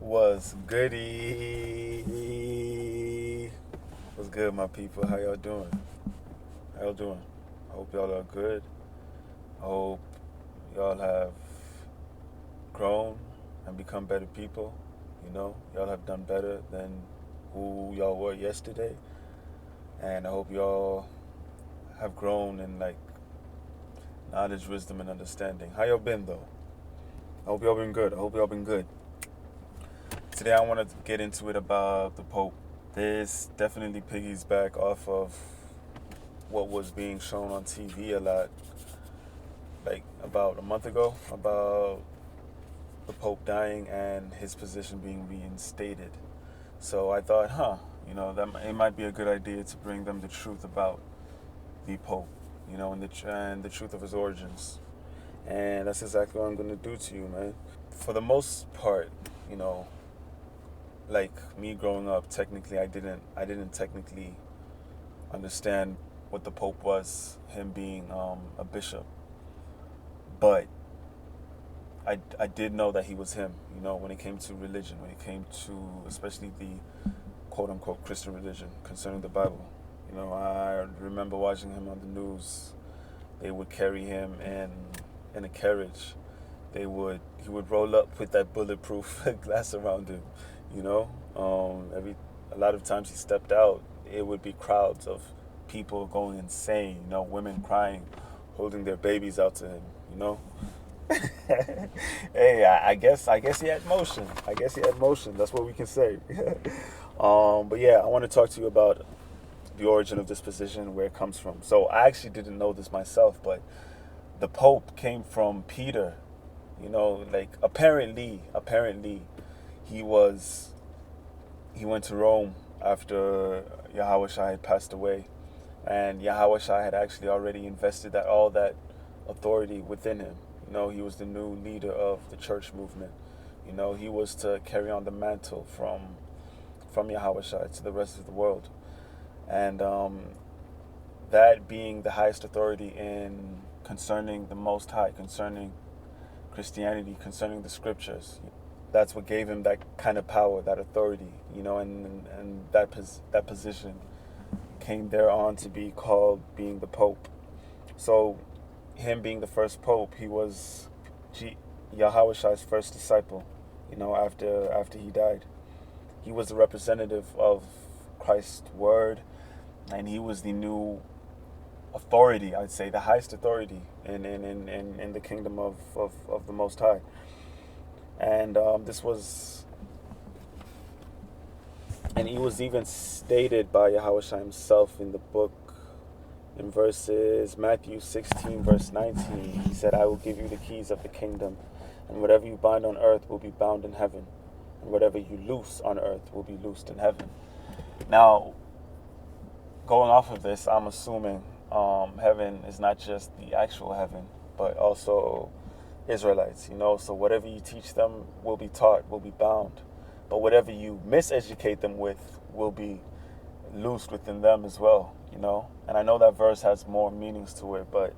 Was goody? What's good, my people? How y'all doing? How y'all doing? I hope y'all are good. I hope y'all have grown and become better people. Y'all have done better than who y'all were yesterday. And I hope y'all have grown in knowledge, wisdom, and understanding. How y'all been though? I hope y'all been good. I hope y'all been good. Today I want to get into it about the Pope. This definitely piggies off of what was being shown on TV a lot, like about a month ago, about the Pope dying and his position being reinstated. So I thought, it might be a good idea to bring them the truth about the Pope, and the truth of his origins. And that's exactly what I'm going to do to you, man. For the most part, you know, like me growing up, technically I didn't technically understand what the Pope was, him being a bishop. But I did know that he was him, when it came to religion, when it came to especially the quote unquote Christian religion concerning the Bible. I remember watching him on the news. They would carry him in a carriage. He would roll up with that bulletproof glass around him, you know. A lot of times he stepped out, it would be crowds of people going insane, women crying, holding their babies out to him. Hey, I guess he had motion. I guess he had motion. That's what we can say. But yeah, I want to talk to you about the origin of this position, where it comes from. So I actually didn't know this myself, but the Pope came from Peter. Apparently, he went to Rome after Yahushua had passed away, and Yahushua had actually already invested all that authority within him. He was the new leader of the church movement. He was to carry on the mantle from Yahushua to the rest of the world, and that being the highest authority in concerning the Most High, concerning Christianity, concerning the scriptures. That's what gave him that kind of power, that authority, and that position came thereon to be called being the Pope. So, him being the first Pope, he was Yahushua's first disciple. After he died, he was the representative of Christ's word, and he was the new authority, I'd say, the highest authority in the kingdom of the Most High. And he was even stated by Yahushua himself in the book, in Matthew 16, verse 19. He said, I will give you the keys of the kingdom, and whatever you bind on earth will be bound in heaven, and whatever you loose on earth will be loosed in heaven. Now, going off of this, I'm assuming heaven is not just the actual heaven, but also Israelites, so whatever you teach them will be taught, will be bound. But whatever you miseducate them with will be loosed within them as well, And I know that verse has more meanings to it, but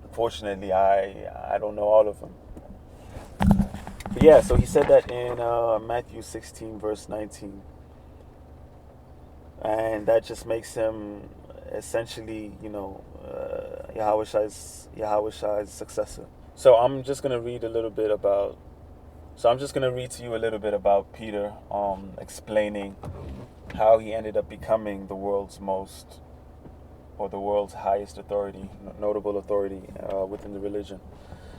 unfortunately I don't know all of them. But yeah, so he said that in Matthew 16, verse 19. And that just makes him essentially, Yahushua's successor. So I'm just gonna read to you a little bit about Peter, explaining how he ended up becoming the world's highest authority, notable authority within the religion.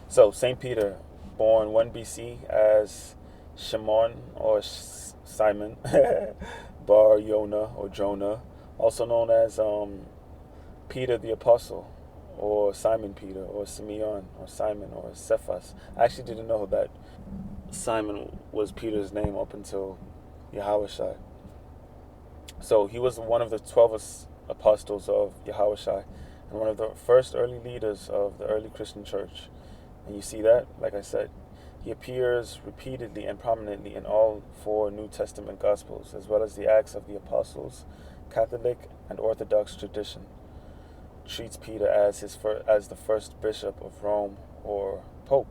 So Saint Peter, born 1 BC as Shimon or Simon Bar Yonah or Jonah, also known as Peter the Apostle, or Simon Peter, or Simeon, or Simon, or Cephas. I actually didn't know that Simon was Peter's name up until Yahushua. So he was one of the 12 apostles of Yahushua, and one of the first early leaders of the early Christian church. And you see that, like I said, he appears repeatedly and prominently in all 4 New Testament Gospels, as well as the Acts of the Apostles. Catholic and Orthodox tradition treats Peter as the first bishop of Rome, or Pope,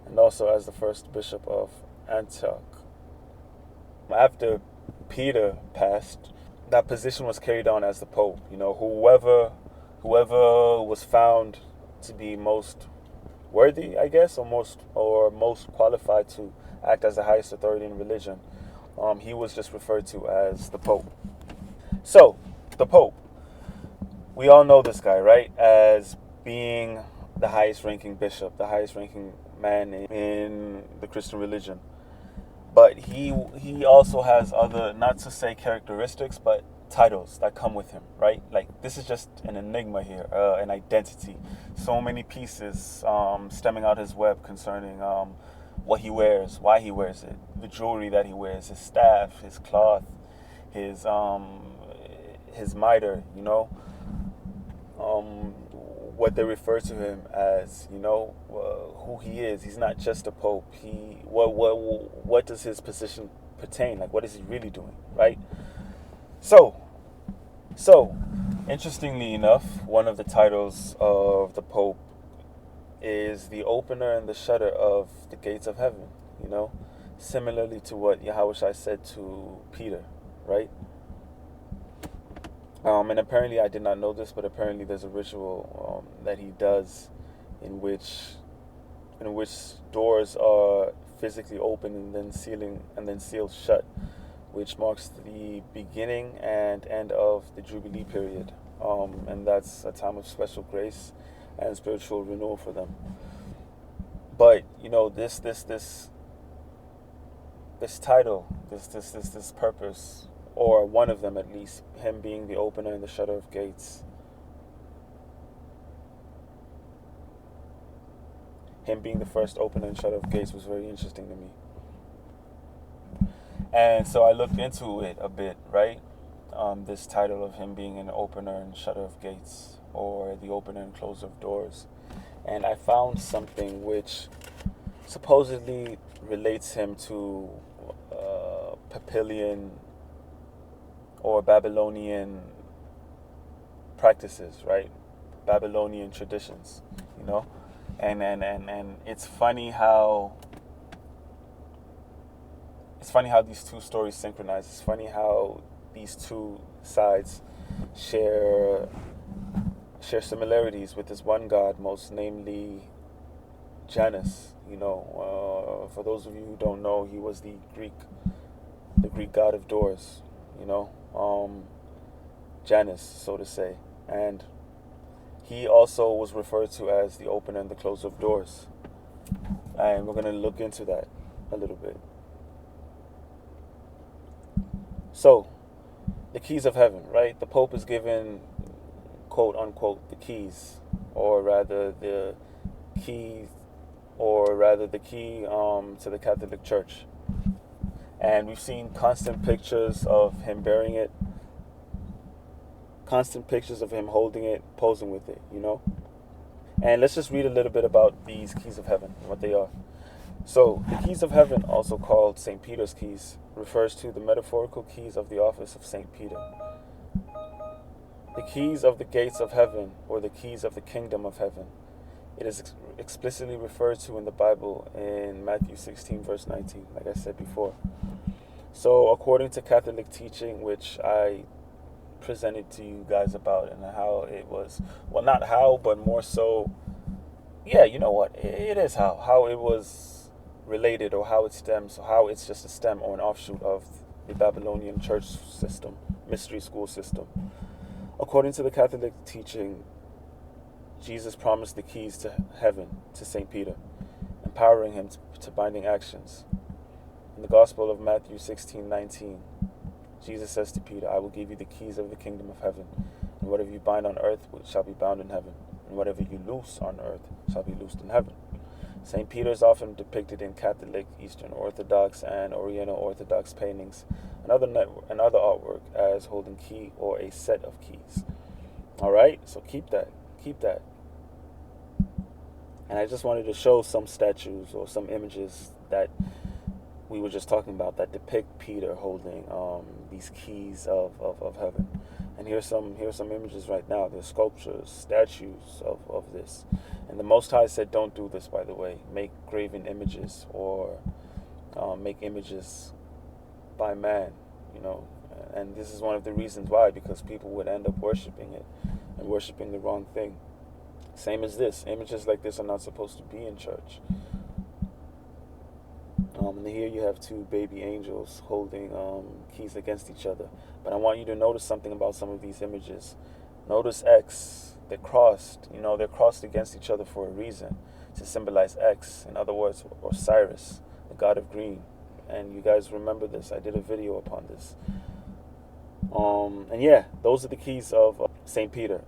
and also as the first bishop of Antioch. After Peter passed, that position was carried on as the Pope. Whoever was found to be most worthy, I guess, or most qualified to act as the highest authority in religion, he was just referred to as the Pope. So, the Pope, we all know this guy, right? As being the highest ranking bishop, the highest ranking man in the Christian religion. But he also has other, not to say characteristics, but titles that come with him, right? Like, this is just an enigma here, an identity. So many pieces stemming out his web concerning what he wears, why he wears it, the jewelry that he wears, his staff, his cloth, his mitre, what they refer to him as, who he is. He's not just a pope. What does his position pertain? Like, what is he really doing, right? So, interestingly enough, one of the titles of the pope is the opener and the shutter of the gates of heaven. Similarly to what Yahushua said to Peter, right? And apparently, I did not know this, but apparently there's a ritual that he does in which doors are physically open and then sealed shut, which marks the beginning and end of the Jubilee period. And that's a time of special grace and spiritual renewal for them. But this title, this purpose, or one of them at least, him being the opener and the shutter of gates, him being the first opener and shutter of gates, was very interesting to me. And so I looked into it a bit, right? This title of him being an opener and shutter of gates, or the opener and closer of doors. And I found something which supposedly relates him to Papillion or Babylonian practices, right? Babylonian traditions, and it's funny how these two stories synchronize. It's funny how these two sides share similarities with this one god, most namely Janus. For those of you who don't know, he was the Greek god of doors. Janus, so to say, and he also was referred to as the opener and the closer of doors. And we're going to look into that a little bit. So, the keys of heaven, right? The Pope is given, quote unquote, the keys, or rather the key to the Catholic Church. And we've seen constant pictures of him bearing it, constant pictures of him holding it, posing with it, And let's just read a little bit about these keys of heaven and what they are. So, the keys of heaven, also called St. Peter's keys, refers to the metaphorical keys of the office of St. Peter. The keys of the gates of heaven, or the keys of the kingdom of heaven. It is explicitly referred to in the Bible in Matthew 16, verse 19, like I said before. So, according to Catholic teaching, which I presented to you guys about, and how it was, well, not how, but more so, yeah, you know what, it is how it was related, or how it stems, how it's just a stem or an offshoot of the Babylonian church system, mystery school system. According to the Catholic teaching, Jesus promised the keys to heaven to St. Peter, empowering him to binding actions. In the Gospel of Matthew 16:19, Jesus says to Peter, "I will give you the keys of the kingdom of heaven, and whatever you bind on earth shall be bound in heaven, and whatever you loose on earth shall be loosed in heaven." St. Peter is often depicted in Catholic, Eastern Orthodox, and Oriental Orthodox paintings and other artwork as holding key or a set of keys. All right, so keep that. And I just wanted to show some statues or some images that we were just talking about that depict Peter holding these keys of heaven. And here's some images right now. There's sculptures, statues of this. And the Most High said, don't do this, by the way. Make graven images or make images by man, you know. And this is one of the reasons why, because people would end up worshiping it and worshiping the wrong thing. Same as this. Images like this are not supposed to be in church. And here you have two baby angels holding keys against each other. But I want you to notice something about some of these images. Notice X. They're crossed. You know, they're crossed against each other for a reason, to symbolize X. In other words, Osiris, the god of green. And you guys remember this. I did a video upon this. And yeah, those are the keys of St. Peter.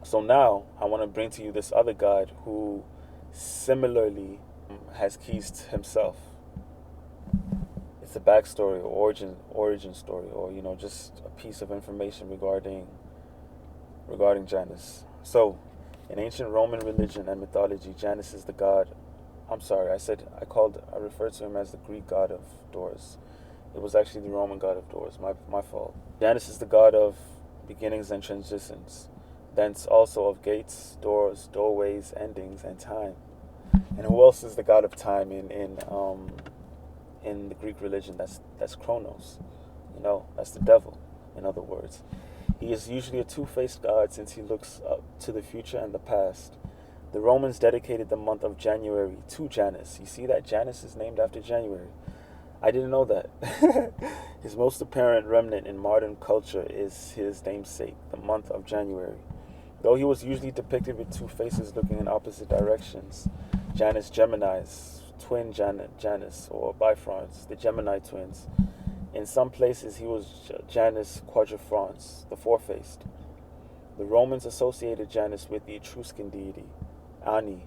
So now I want to bring to you this other god who similarly has keys to himself. It's a backstory or origin story, or you know, just a piece of information regarding Janus. So, in ancient Roman religion and mythology, Janus is the god. I'm sorry, I referred to him as the Greek god of doors. It was actually the Roman god of doors. My fault. Janus is the god of beginnings and transitions, thence also of gates, doors, doorways, endings, and time. And who else is the god of time in the Greek religion? That's Chronos. You know, that's the devil, in other words. He is usually a two-faced god since he looks up to the future and the past. The Romans dedicated the month of January to Janus. You see that Janus is named after January. I didn't know that. His most apparent remnant in modern culture is his namesake, the month of January. Though he was usually depicted with two faces looking in opposite directions, Janus Geminis, twin Janus, or Bifrons, the Gemini twins. In some places he was Janus Quadrifrons, the four-faced. The Romans associated Janus with the Etruscan deity, Ani.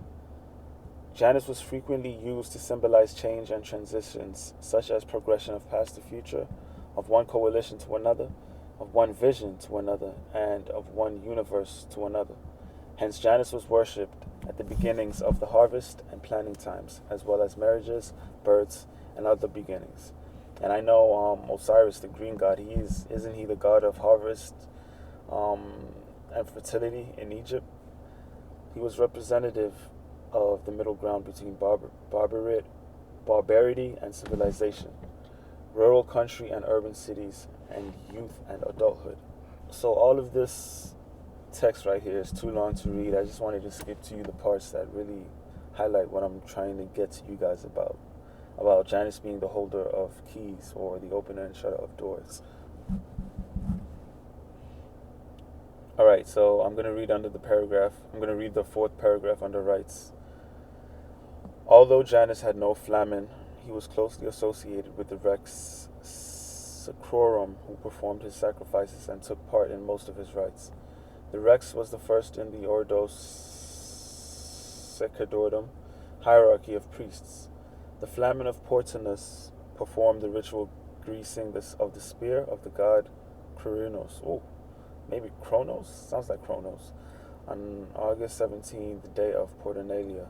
Janus was frequently used to symbolize change and transitions, such as progression of past to future, of one coalition to another, of one vision to another, and of one universe to another. Hence, Janus was worshipped at the beginnings of the harvest and planting times, as well as marriages, births, and other beginnings. And I know Osiris, the green god, isn't he the god of harvest and fertility in Egypt? He was representative of the middle ground between barbarity and civilization, rural country and urban cities, and youth and adulthood. So all of this text right here is too long to read. I just wanted to skip to you the parts that really highlight what I'm trying to get to you guys about Janus being the holder of keys, or the opener and shutter of doors. Alright, so I'm going to read under the paragraph. I'm going to read the fourth paragraph under rites. Although Janus had no flamen, he was closely associated with the Rex Sacrorum, who performed his sacrifices and took part in most of his rites. The Rex was the first in the Ordo Sacerdotum hierarchy of priests. The flamen of Portunus performed the ritual greasing of the spear of the god Kronos. Oh, maybe Kronos? Sounds like Kronos. On August 17, the day of Portunalia.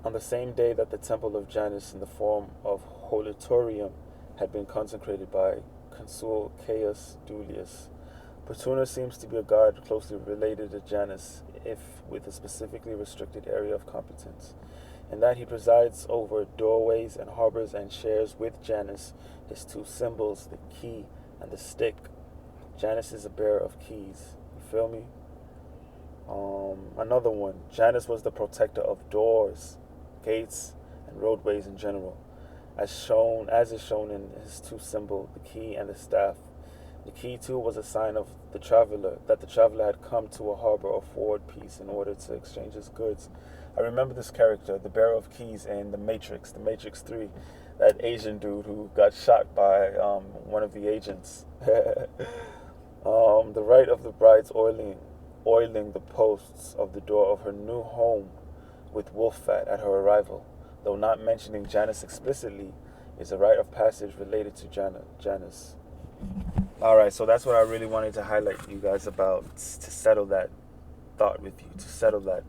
On the same day that the temple of Janus in the form of Holitorium had been consecrated by Consul Caius Duilius. Portunus seems to be a god closely related to Janus, if with a specifically restricted area of competence, in that he presides over doorways and harbors and shares with Janus his two symbols, the key and the stick. Janus is a bearer of keys. You feel me? Another one. Janus was the protector of doors, gates, and roadways in general, as is shown in his two symbols, the key and the staff. The key too was a sign of that the traveler had come to a harbor or forward piece in order to exchange his goods. I remember this character, the bearer of keys in The Matrix 3, that Asian dude who got shot by one of the agents. The rite of the bride's oiling the posts of the door of her new home with wolf fat at her arrival, though not mentioning Janus explicitly, is a rite of passage related to Janus. Alright, so that's what I really wanted to highlight to you guys about, to settle that thought with you, to settle that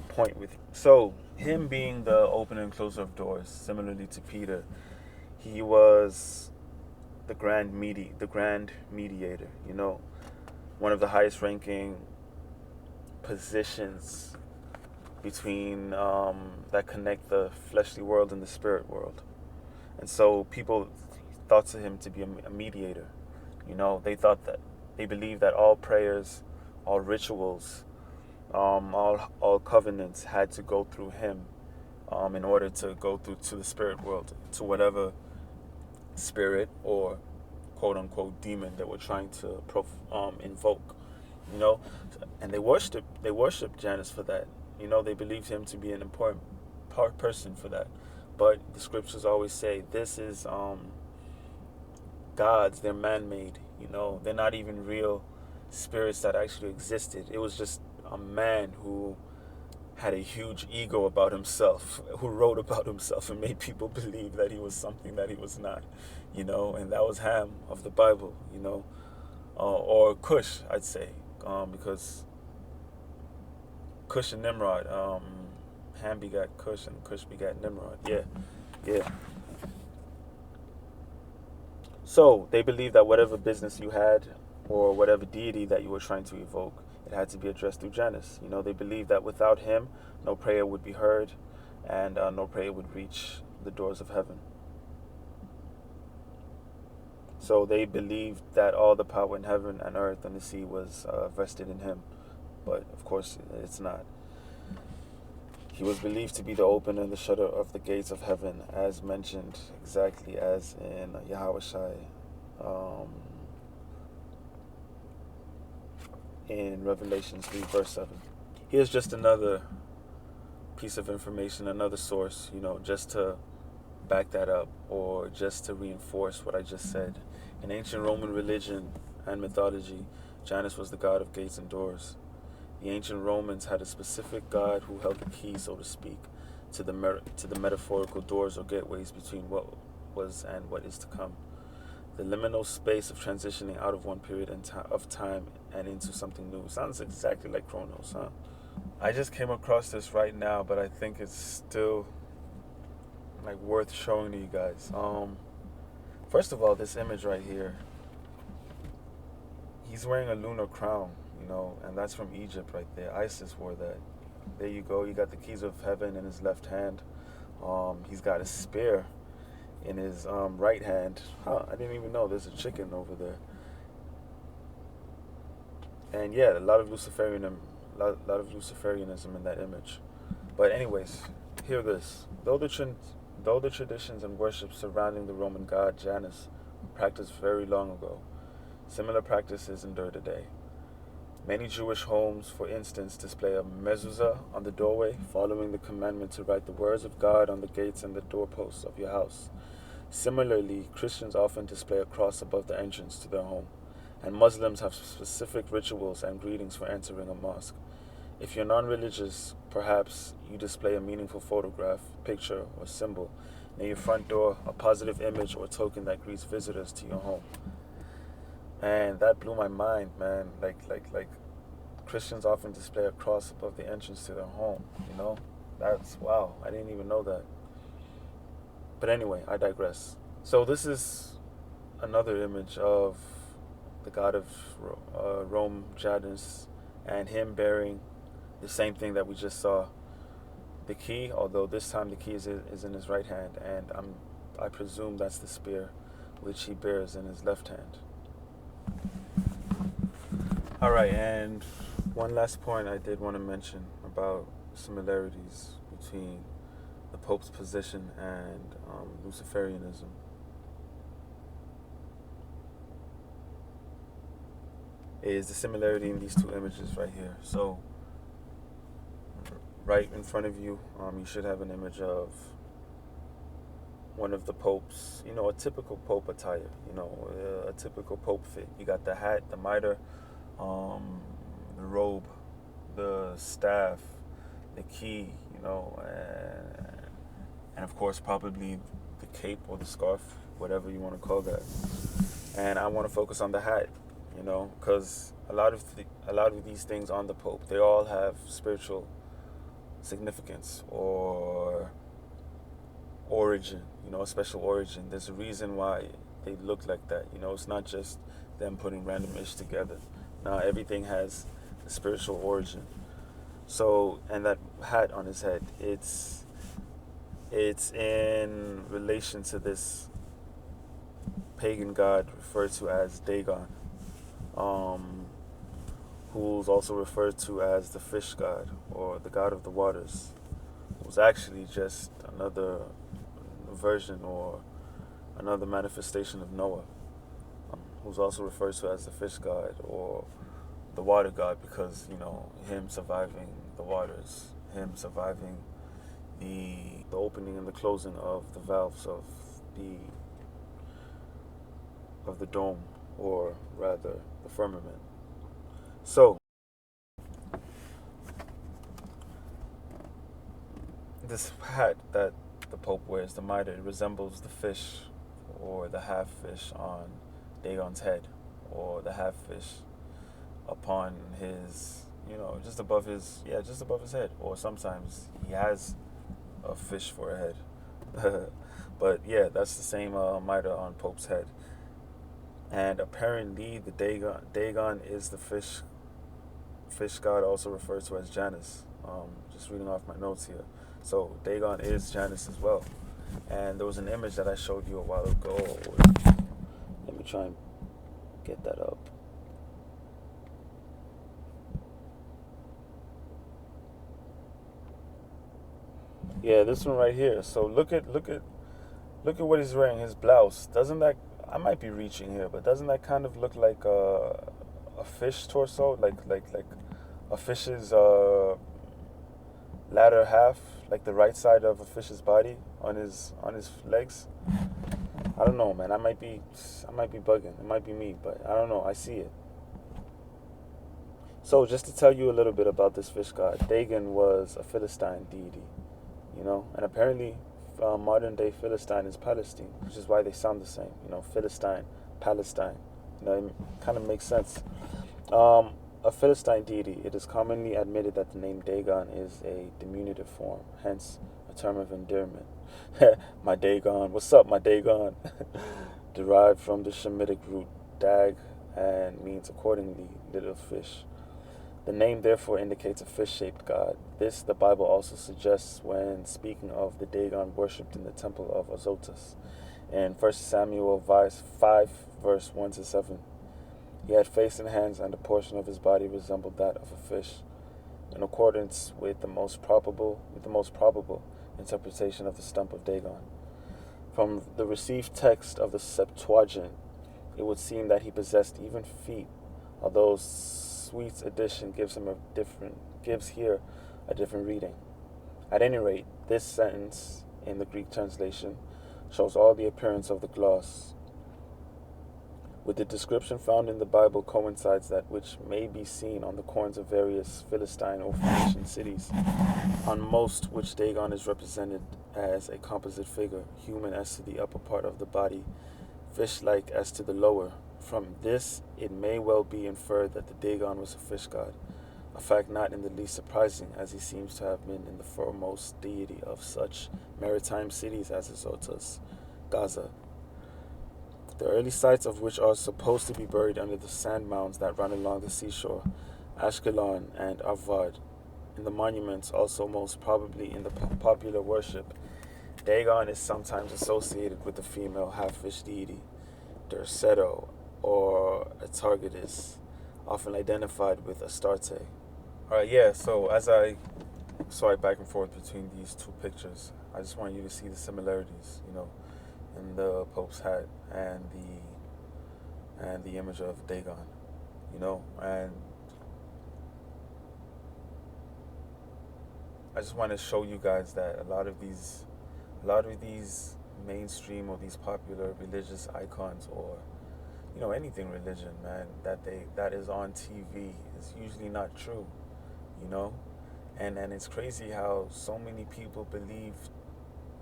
point with you. So, him being the opener and closer of doors, similarly to Peter, he was the grand mediator, you know, one of the highest ranking positions between that connect the fleshly world and the spirit world. And so people thought to him to be a mediator. They believed that all prayers, all rituals, all covenants had to go through him in order to go through to the spirit world, to whatever spirit or quote unquote demon that we're trying to invoke. And they worshipped Janus for that. They believed him to be an important person for that. But the scriptures always say this is gods. They're man-made. They're not even real spirits that actually existed. It was just a man who had a huge ego about himself, who wrote about himself and made people believe that he was something that he was not. And that was Ham of the Bible. Or Cush, I'd say, because Cush and Nimrod, Ham begat Cush and Cush begat Nimrod. Yeah. So they believed that whatever business you had or whatever deity that you were trying to evoke, it had to be addressed through Janus. They believed that without him, no prayer would be heard and no prayer would reach the doors of heaven. So they believed that all the power in heaven and earth and the sea was vested in him. But of course, it's not. He was believed to be the opener and the shutter of the gates of heaven, as mentioned exactly as in Yahweh Shai, in Revelation 3, verse 7. Here's just another piece of information, another source, just to back that up or just to reinforce what I just said. In ancient Roman religion and mythology, Janus was the god of gates and doors. The ancient Romans had a specific god who held the key, so to speak, to the metaphorical doors or gateways between what was and what is to come. The liminal space of transitioning out of one period of time and into something new. Sounds exactly like Chronicles, huh? I just came across this right now, but I think it's still worth showing to you guys. First of all, this image right here, he's wearing a lunar crown, and that's from Egypt right there. Isis wore that. There you go. You got the keys of heaven in his left hand. He's got a spear in his right hand. I didn't even know there's a chicken over there. And yeah, a lot of Luciferianism in that image. But anyways, hear this. Though the traditions and worship surrounding the Roman god Janus were practiced very long ago, similar practices endure today. Many Jewish homes, for instance, display a mezuzah on the doorway, following the commandment to write the words of God on the gates and the doorposts of your house. Similarly, Christians often display a cross above the entrance to their home, and Muslims have specific rituals and greetings for entering a mosque. If you're non-religious, perhaps you display a meaningful photograph, picture, or symbol near your front door, a positive image or token that greets visitors to your home. And that blew my mind, man. Like Christians often display a cross above the entrance to their home, That's, wow, I didn't even know that. But anyway, I digress. So this is another image of the god of Rome, Janus, and him bearing the same thing that we just saw. The key, although this time the key is in his right hand, and I presume that's the spear which he bears in his left hand. Alright, and one last point I did want to mention about similarities between the Pope's position and Luciferianism. Is the similarity in these two images right here. So, right in front of you, you should have an image of one of the popes, a typical pope attire, a typical pope fit. You got the hat, the mitre, the robe, the staff, the key, and of course probably the cape or the scarf, whatever you want to call that. And I want to focus on the hat, because a lot of these things on the Pope, they all have spiritual significance or origin, a special origin. There's a reason why they look like that. It's not just them putting random ish together. Now everything has a spiritual origin. So, and that hat on his head, it's in relation to this pagan god referred to as Dagon, um, who's also referred to as the fish god or the god of the waters. It was actually just another version or another manifestation of Noah, who's also referred to as the fish god or the water god because, him surviving the waters, him surviving the opening and the closing of the valves the of the dome, or rather the firmament. So this hat that the Pope wears, the mitre, it resembles the fish or the half fish on Dagon's head, or the half fish upon his, just above his head. Or sometimes he has a fish for a head. But yeah, that's the same mitre on Pope's head. And apparently, the Dagon is the fish god, also referred to as Janus. Just reading off my notes here. So Dagon is Janus as well. And there was an image that I showed you a while ago. Let me try and get that up. Yeah, this one right here. So look at what he's wearing. His blouse. Doesn't that? I might be reaching here, but doesn't that kind of look like a fish torso, like a fish's latter half, like the right side of a fish's body on his legs? I don't know, man. I might be bugging. It might be me, but I don't know. I see it. So just to tell you a little bit about this fish god, Dagon was a Philistine deity, and apparently modern day Philistine is Palestine, which is why they sound the same, Philistine, Palestine. It kind of makes sense. A Philistine deity, it is commonly admitted that the name Dagon is a diminutive form, hence a term of endearment. My Dagon, what's up, my Dagon? Derived from the Shemitic root dag and means accordingly little fish. The name therefore indicates a fish-shaped god. This the Bible also suggests when speaking of the Dagon worshipped in the temple of Azotus. In 1 Samuel 5, verse 1-7. He had face and hands, and a portion of his body resembled that of a fish, in accordance with the most probable interpretation of the stump of Dagon. From the received text of the Septuagint, it would seem that he possessed even feet, although Sweet's edition gives here a different reading. At any rate, this sentence in the Greek translation shows all the appearance of the gloss. With the description found in the Bible coincides that which may be seen on the coins of various Philistine or Phoenician cities, on most which Dagon is represented as a composite figure, human as to the upper part of the body, fish-like as to the lower. From this, it may well be inferred that the Dagon was a fish god, a fact not in the least surprising, as he seems to have been in the foremost deity of such maritime cities as Azotus, Gaza, the early sites of which are supposed to be buried under the sand mounds that run along the seashore, Ashkelon and Avad. In the monuments, also most probably in the popular worship, Dagon is sometimes associated with the female half-fish deity, Derceto, or Atargatis, often identified with Astarte. Alright, yeah, so as I swipe back and forth between these two pictures, I just want you to see the similarities, in the Pope's hat and the image of Dagon, and I just want to show you guys that a lot of these mainstream or these popular religious icons, or anything religion, man, that is on TV is usually not true, and it's crazy how so many people believe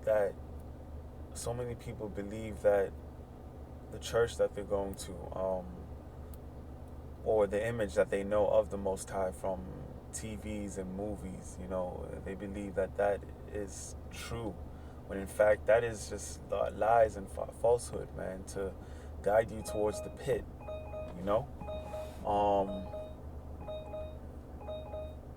that the church that they're going to, or the image that they know of the Most High from TVs and movies, they believe that is true, when in fact that is just lies and falsehood, man, to guide you towards the pit,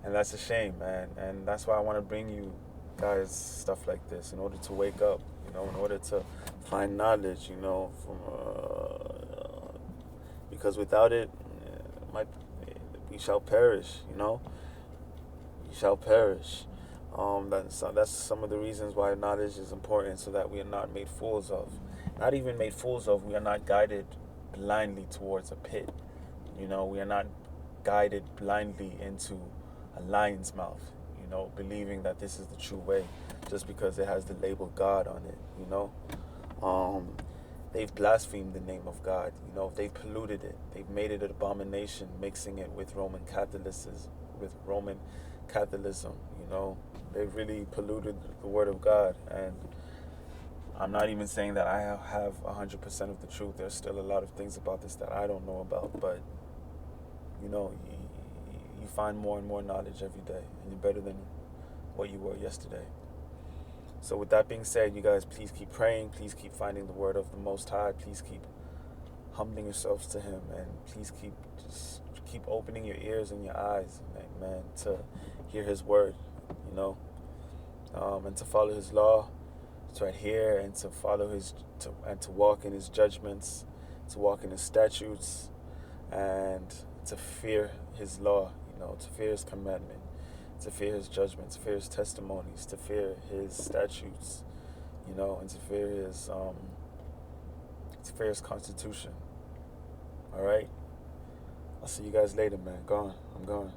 And that's a shame, man. And that's why I want to bring you guys stuff like this in order to wake up, in order to find knowledge, because without it, might we shall perish, We shall perish. That's some of the reasons why knowledge is important, so that we are not made fools of. Not even made fools of, we are not guided blindly towards a pit. We are not guided blindly into a lion's mouth, believing that this is the true way just because it has the label God on it. They've blasphemed the name of God, they've polluted it, they've made it an abomination, mixing it with Roman Catholicism, they've really polluted the word of God. And I'm not even saying that I have 100% of the truth. There's still a lot of things about this that I don't know about, but you find more and more knowledge every day, and you're better than what you were yesterday. So with that being said, you guys, please keep praying, please keep finding the word of the Most High, please keep humbling yourselves to Him, and please keep opening your ears and your eyes, man, to hear His word, and to follow His law, to adhere and to follow and to walk in His judgments, to walk in His statutes, and to fear His law, to fear His commandment, to fear His judgments, to fear His testimonies, to fear His statutes, and to fear His constitution. All right? I'll see you guys later, man. I'm gone.